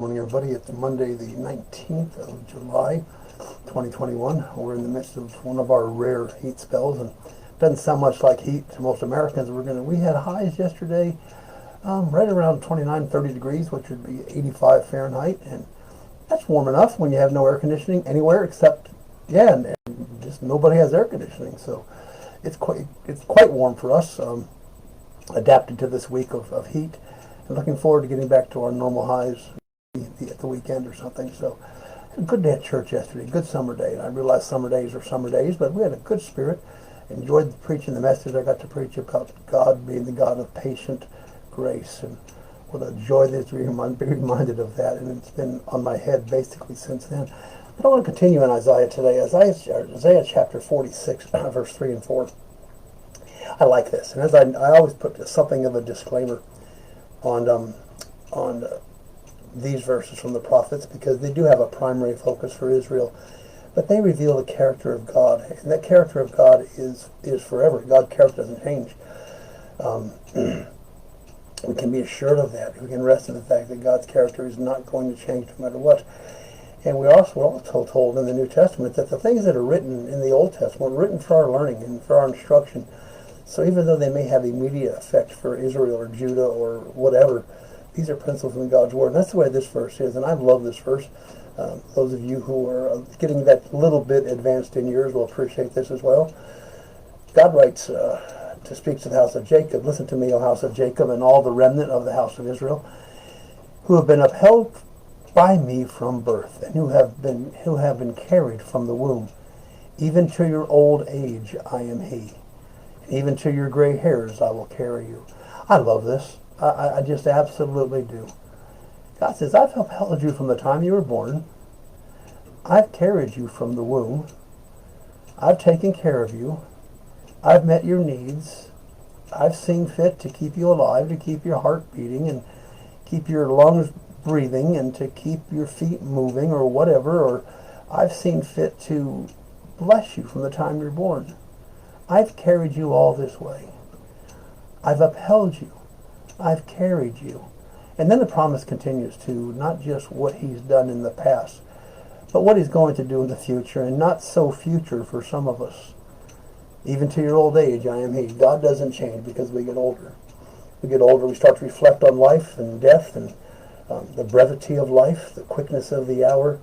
Morning, everybody. It's Monday, the 19th of July, 2021. We're in the midst of one of our rare heat spells, and it doesn't sound much like heat to most Americans. We had highs yesterday, right around 29, 30 degrees, which would be 85 Fahrenheit, and that's warm enough when you have no air conditioning anywhere except, and just nobody has air conditioning. So it's quite warm for us. Adapted to this week of heat, and looking forward to getting back to our normal highs at the weekend or something. So a good day at church yesterday, good summer day. I realize summer days are summer days, but we had a good spirit. Enjoyed preaching the message I got to preach about God being the God of patient grace, and what a joy it is to be reminded of that. And it's been on my head basically since then. But I want to continue in Isaiah today. Isaiah chapter 46, verse 3 and 4. I like this, and as I always put something of a disclaimer on these verses from the prophets, because they do have a primary focus for Israel, but they reveal the character of God, and that character of God is forever. God's character doesn't change. We can be assured of that. We can rest in the fact that God's character is not going to change no matter what. And we're also told in the New Testament that the things that are written in the Old Testament were written for our learning and for our instruction. So even though they may have immediate effect for Israel or Judah or whatever, these are principles in God's Word. And that's the way this verse is, and I love this verse. Those of you who are getting that little bit advanced in yours will appreciate this as well. God writes to speak to the house of Jacob, "Listen to me, O house of Jacob, and all the remnant of the house of Israel, who have been upheld by me from birth, and who have been carried from the womb. Even to your old age I am He. Even to your gray hairs I will carry you." I love this. I just absolutely do. God says, I've upheld you from the time you were born. I've carried you from the womb. I've taken care of you. I've met your needs. I've seen fit to keep you alive, to keep your heart beating, and keep your lungs breathing, and to keep your feet moving, or whatever. Or I've seen fit to bless you from the time you're born. I've carried you all this way. I've upheld you. I've carried you. And then the promise continues to not just what He's done in the past, but what He's going to do in the future, and not so future for some of us. Even to your old age, I am He. God doesn't change because we get older. We get older, we start to reflect on life and death, and the brevity of life, the quickness of the hour.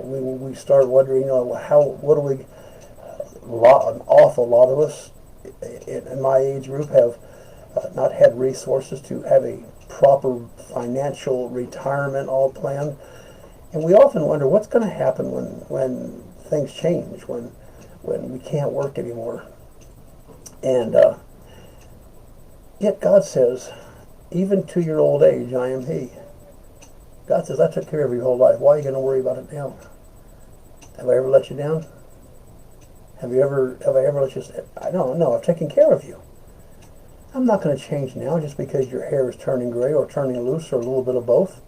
We start wondering, an awful lot of us in my age group have not had resources to have a proper financial retirement all planned. And we often wonder what's going to happen when things change, when we can't work anymore. And yet God says, even to your old age, I am He. God says, I took care of your whole life. Why are you going to worry about it now? Have I ever let you down? Have I ever let you say, no, I've taken care of you. I'm not going to change now just because your hair is turning gray or turning loose or a little bit of both.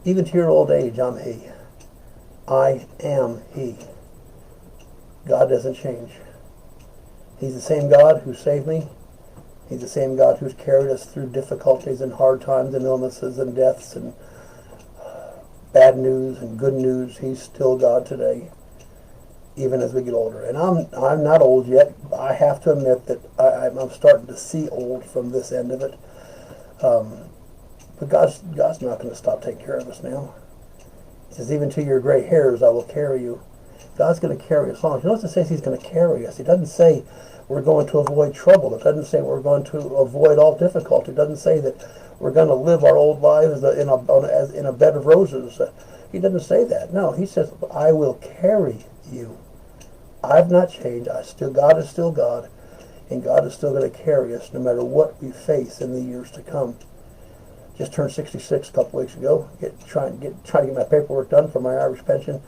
Even to your old age, I'm He. I am He. God doesn't change. He's the same God who saved me. He's the same God who's carried us through difficulties and hard times and illnesses and deaths and bad news and good news. He's still God today, even as we get older. And I'm not old yet. I have to admit that I'm starting to see old from this end of it. But God's not going to stop taking care of us now. He says, even to your gray hairs I will carry you. God's going to carry us on. He doesn't say He's going to carry us. He doesn't say we're going to avoid trouble. It doesn't say we're going to avoid all difficulty. It doesn't say that we're going to live our old lives in a bed of roses. He doesn't say that. No, He says, I will carry you. I've not changed. God is still God, and God is still going to carry us no matter what we face in the years to come. Just turned 66 a couple weeks ago. Trying to get my paperwork done for my Irish pension,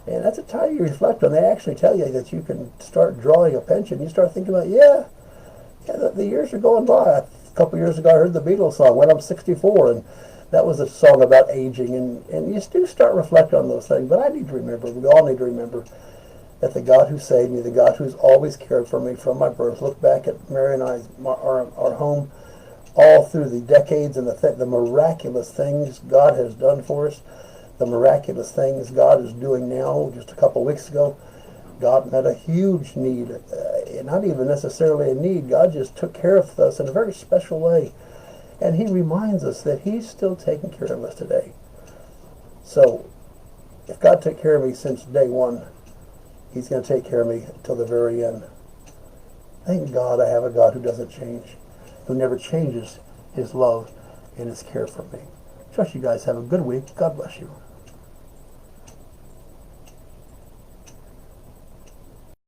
and that's a time you reflect on. They actually tell you that you can start drawing a pension. You start thinking about, the years are going by. A couple years ago, I heard the Beatles song "When I'm 64," and that was a song about aging, and you do start reflecting on those things. But I need to remember. We all need to remember that the God who saved me, the God who's always cared for me from my birth. Look back at Mary and our home all through the decades and the miraculous things God has done for us, the miraculous things God is doing now. Just a couple of weeks ago, God met a huge need, not even necessarily a need. God just took care of us in a very special way. And he reminds us that he's still taking care of us today. So, if God took care of me since day one, he's going to take care of me till the very end. Thank God I have a God who doesn't change, who never changes his love and his care for me. Trust you guys have a good week. God bless you.